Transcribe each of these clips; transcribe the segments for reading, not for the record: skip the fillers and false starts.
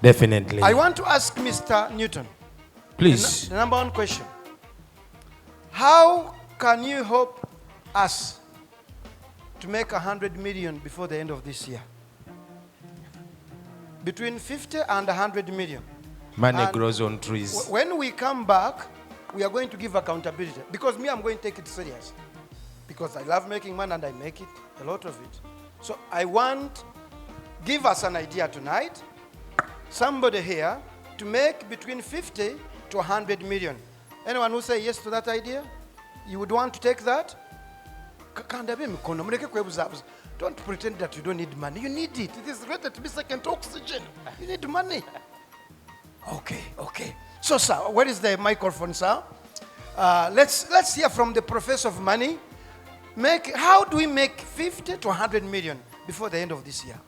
Definitely. I want to ask Mr. Newton. Please. The number one question. How can you help us to make 100 million before the end of this year? Between 50 and 100 million. Money And grows on trees. When we come back, we are going to give accountability. Because me, I'm going to take it serious. Because I love making money and I make it, a lot of it. So I want, give us an idea tonight, somebody here, to make between 50 to 100 million. Anyone who say yes to that idea? You would want to take that? Don't pretend that you don't need money. You need it. It is ready to be second to oxygen. You need money. Okay. So, sir, where is the microphone, sir? Let's hear from the professor of money. How do we make 50 to 100 million before the end of this year?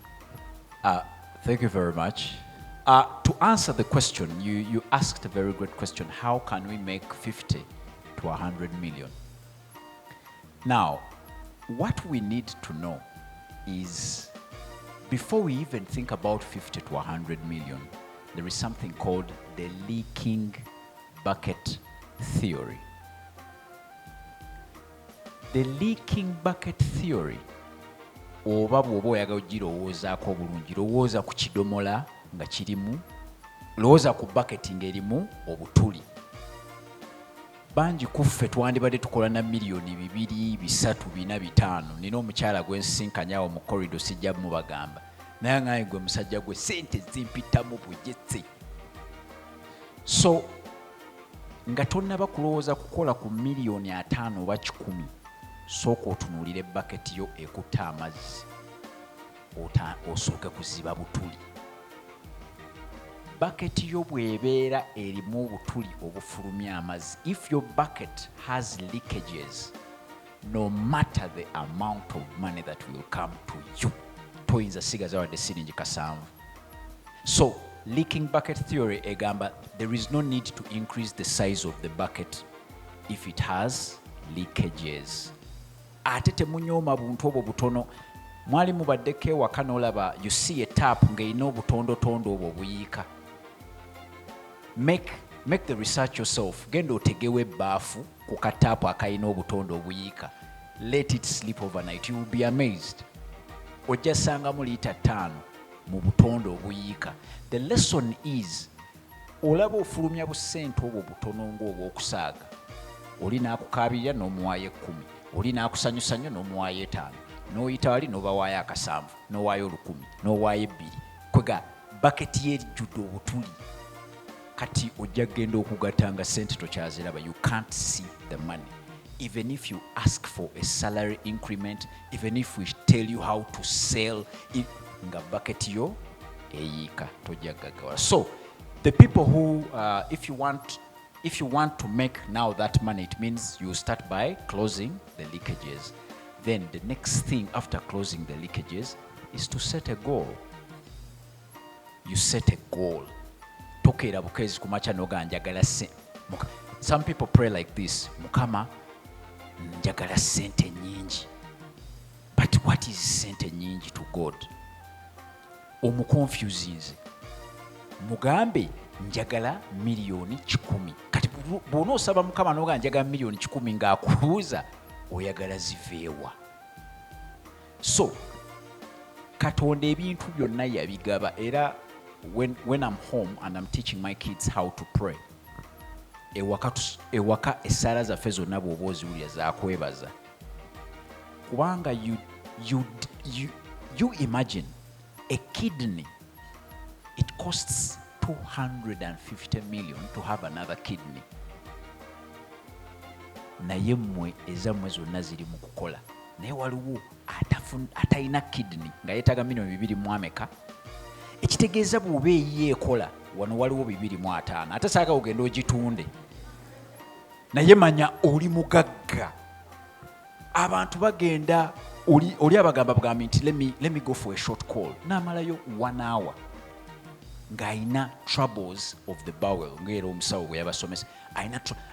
Thank you very much. To answer the question, you asked a very good question. How can we make 50 to 100 million? Now, what we need to know is, before we even think about 50 to 100 million, there is something called the leaking bucket theory. The leaking bucket theory, oba bw'oba oyagala ogirowoozaako obulungi, lowooza ku kidomola nga kirimu, lowooza ku bucket ng'erimu obutuli. Bangi kuffe twandibadde tukola na miliyoni 2, 3, 4, 5. Nina omukyala gwe nsinkanya awo mu corridor sijja mubagamba. Naye ngaye gwe musajja gwe sente zimpitamu bujetse. So, nga tonnaba kulowooza kukola ku miliyoni 5 oba 10, sooka otunuulire bucket yo ekutta amazzi. Osooke kuziba butuli. Bucket yo bw'ebeera erimu obutuli obufulumya amazzi. If your bucket has leakages, no matter the amount of money that will come to you, toyinza sigaza wadde siringi 7. So, leaking bucket theory egamba there is no need to increase the size of the bucket if it has leakages. Ate temunyooma buntu obwo butono. Mwali mubaddeko ewaka n'olaba you see a tap ng'erina obutondotondo obwo buyiika. Make the research yourself. Genda otegewe ebbaafu ku kataapu akayina obutondo obuyiika. Let it sleep overnight. You will be amazed. Ojja sangamu liita 5 mu butondo obuyiika. The lesson is, olaba ofulumya busente obwo butono ng'obw'okusaaga. Oli n'akukaabirira n'omuwaayo 10. Oli n'akusanyusa nnyo n'omuwaayo 5. N'oyita wali n'obawaayo 7, n'owaayo 10, n'owaayo 2. Kwega baketi y'ejjudde obutuli. Kati ojja genda okugatanga sente tokyaziraba. You can't see the money. Even if you ask for a salary increment, even if we tell you how to sell, nga bucket yo eyiika tojja gagawala. So the people who, if you want to make now that money, it means you start by closing the leakages. Then the next thing after closing the leakages is to set a goal. You set a goal. Tokeera bukezi kumacha noga njagala se. Some people pray like this. Mukama njagala sente nyingi. But what is sente nyingi to God? Omuconfusinze. Mugambe njagala miliyoni 10. Kati bw'onoosaba Mukama noga njagala miliyoni 10 ng'akubuuza oyagala ziveewa. So, Katonda ebintu byonna yabigaba. Era when I'm home and I'm teaching my kids how to pray, ewaka essala zaffe zonna bw'oba oziwulira zaakwebaza. Kubanga you imagine a kidney, it costs 250 million to have another kidney. Naye mmwe ezammwe zonna ziri mu kukola. Naye waliwo atalina kidney nga yeetaaga miliyoni 2.1. Ekitegeeza bw'oba eyiye ekola wano waliwo 2.5. Ate saaka ogenda ogitunde. Naye manya oli mugagga. Abantu bagenda oli abagamba nti let me go for a short call. N'amalayo 1 hour. Ng'ayina troubles of the bowel. Ng'era omusawo bwe yabasomesa.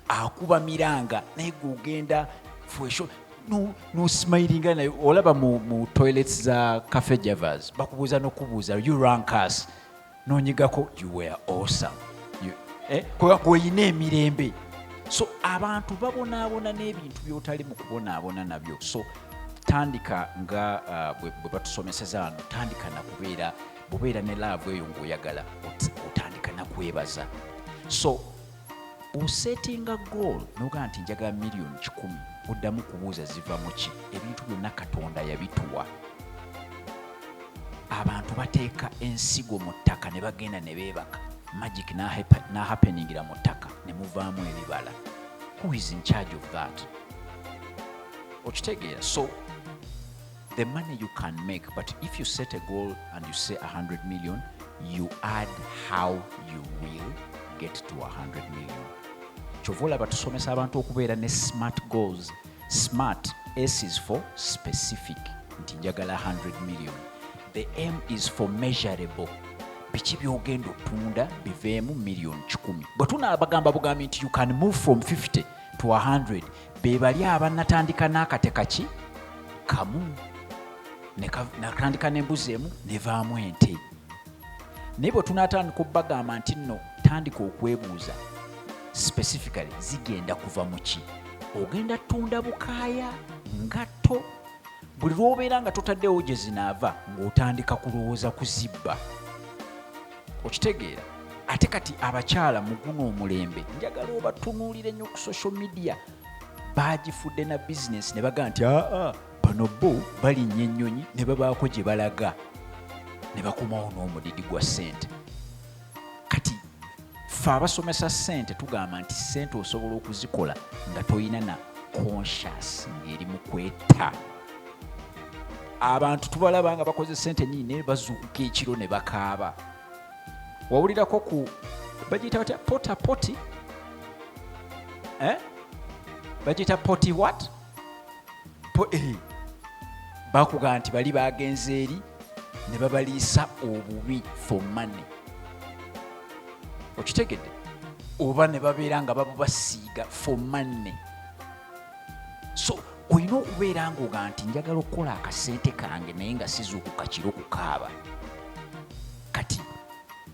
Akuba miranga naye gugenda for a short. No smiling naye olaba mu toilets za Cafe Javas bakubuuza n'okubuuza you rank us. nonyigako you were awesome kweyina emirembe. So abantu babonaabona n'ebintu byotali mu kubonaabona nabyo. So tandika nga bwe batusomeseza wano, tandika nakubeera bubeera ne laavu eyo ng'oyagala otandika nakwebaza. So osetinga goal noga nti njagala miliyoni 1,000, oddamu kubuuza ziva mu ki? Ebintu byonna Katonda yabituwa. Abantu bateeka ensigo mu ttaka ne bagenda ne beebaka, magic n'ahappeningira mu ttaka ne muvaamu ebibala. Who is in charge of that? Okitegeera? So the money you can make, but if you set a goal and you say 100 million, you add how you will get to 100 million. Kyova olaba tusomesa abantu okubeera ne smart goals. Smart, S is for specific, nti njagala 100 million. The M is for measurable. Biki byogenda otunda biveemu miliyoni 1,000. Bwe tunaabagamba bugambi nti you can move from 50 to 100, be bali abanatandika n'akateka ki kamu nakatandika n'embuzi emu nevaamu ente. Naye bwe tunaatandika okubagamba nti nno tandika okwebuuza specifically zigenda kuva mu ki? Ogenda tunda bukaaya, ngatto, buli lw'obeera nga totaddewo gye zinaava ng'otandika kulowooza kuzibba. Okitegeera? Ate kati abakyala mu guno omulembe njagala obatunuulire nnyo ku social media, baagifudde na bizinesi ne bagaa nti bano bo balinnya ennyonyi ne babaako gye balaga ne bakomawo n'omudidi gwa ssente. Kati ffe abasomesa ssente tugamba nti ssente osobola okuzikola nga toyina na conscious ng'eri mu kwetta. Abantu tubalaba nga bakoze ssente nnyingi ne bazuukuka ekiro ne bakaaba. Wawulirako ku bagiyita batya poti bagiyita poti what? Bakugaa nti bali bagenze eri ne babaliisa obubi for money. Okitegedde? Oba ne babeera nga babasiiga for money. So olina okubeera ng'ogaa nti njagala okukola akasente kange naye nga sizuukuka kiro kukaaba. Kati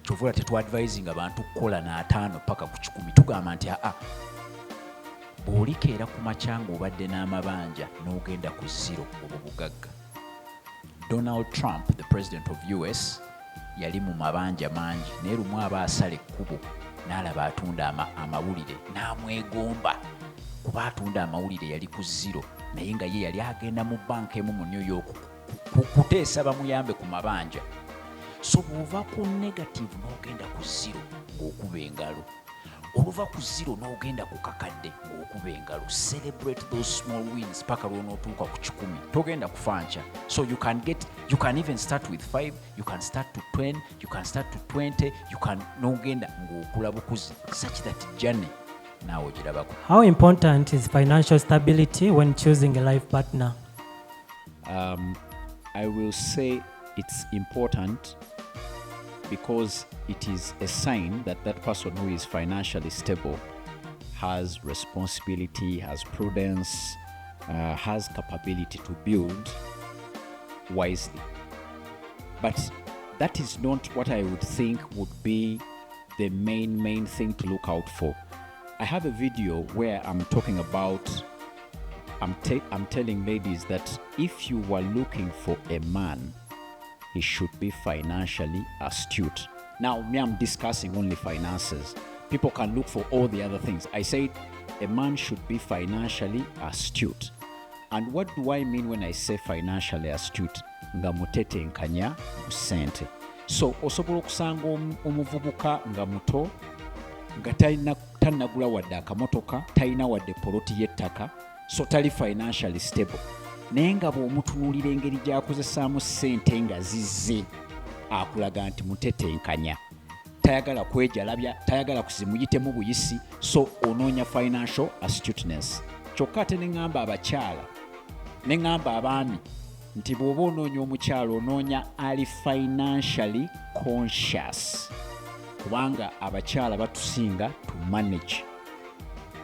kyovula tetwadvising abantu kukola na 5 paka ku 10. Tugamba nti bw'olikeera ku makya ng'obadde n'amabanja n'ogenda ku 0 obwo bugagga. Donald Trump, the president of US, yali mu mabanja mangi naye lumu aba asala ekkubo n'alaba atunda amawulire n'amwegomba kuba atunda amawulire yali ku 0 naye nga ye yali agenda mu banka emu mu New York kuteesa bamuyambe ku mabanja. So bw'ova ku negative n'ogenda ku 0 ng'okuba engalo, oluva ku 0 n'ogenda ku kakadde ng'okuba engalo. Celebrate those small wins paka lw'onootuuka ku 10. Togenda kufanca. So you can even start with 5, you can start to 10, you can start to 20, you can n'ogenda ng'okula bukuzi. Such that journey naawe ogirabako. How important is financial stability when choosing a life partner? I will say it's important because it is a sign that that person who is financially stable has responsibility, has prudence, has capability to build wisely. But that is not what I would think would be the main thing to look out for. I have a video where I'm talking about, I'm telling ladies that if you were looking for a man, he should be financially astute. Now, me, I'm discussing only finances. People can look for all the other things. I said a man should be financially astute. And what do I mean when I say financially astute? Nga mutete nkanya musente. So, osobola okusanga omuvubuka nga muto, nga tannagula wadde akamotoka, talina wadde poloti y'ettaka, so tali financially stable. Naye nga bw'omutunuulira engeri gy'akozesaamu ssente nga zizze, akulaga nti mutetenkanya. Tayagala kwejalabya, tayagala kuzimuyitemu buyisi, so onoonya financial astuteness. Kyokka ate ne ŋŋamba abakyala, ne ŋŋamba abaami, nti bw'oba onoonya omukyala onoonya ali financially conscious. Kubanga abakyala batusinga to manage.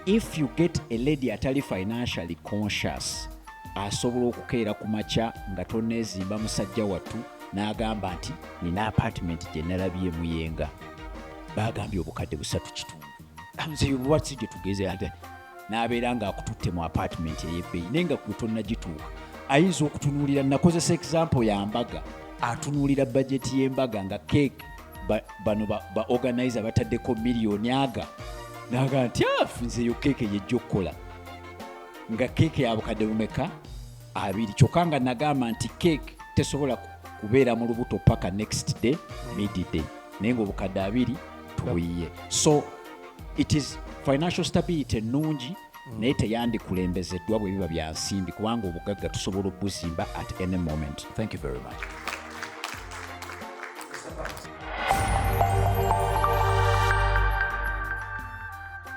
If you get a lady atali financially conscious, asobola okukeera ku makya nga tonneezimba musajja wattu n'agamba nti nina apartment gye nalabye Muyenga bagambye obukadde 3.5 nze obuwatsi gye tugeze ate n'abeera ng'akututte mu apartment ey'ebbeeyi naye nga gwe tonnagituuka ayinza okutunuulira nakozesa example ya mbaga atunuulira bajeti y'embaga nga cake bano ba organizer bataddeko miliyoni aga naga nti nzeyo cake yejja okukola nga cake ya bukadde bumeka 2 kyokka nga nagamba nti cake tesobola kubeera mu lubuto paka next day midday naye nga obukadde 2 tubuyiye. So it is financial stability ennungi naye teyandikulembezeddwa bwe biba bya nsimbi kubanga obugagga tusobola obuzimba at any moment. Thank you very much.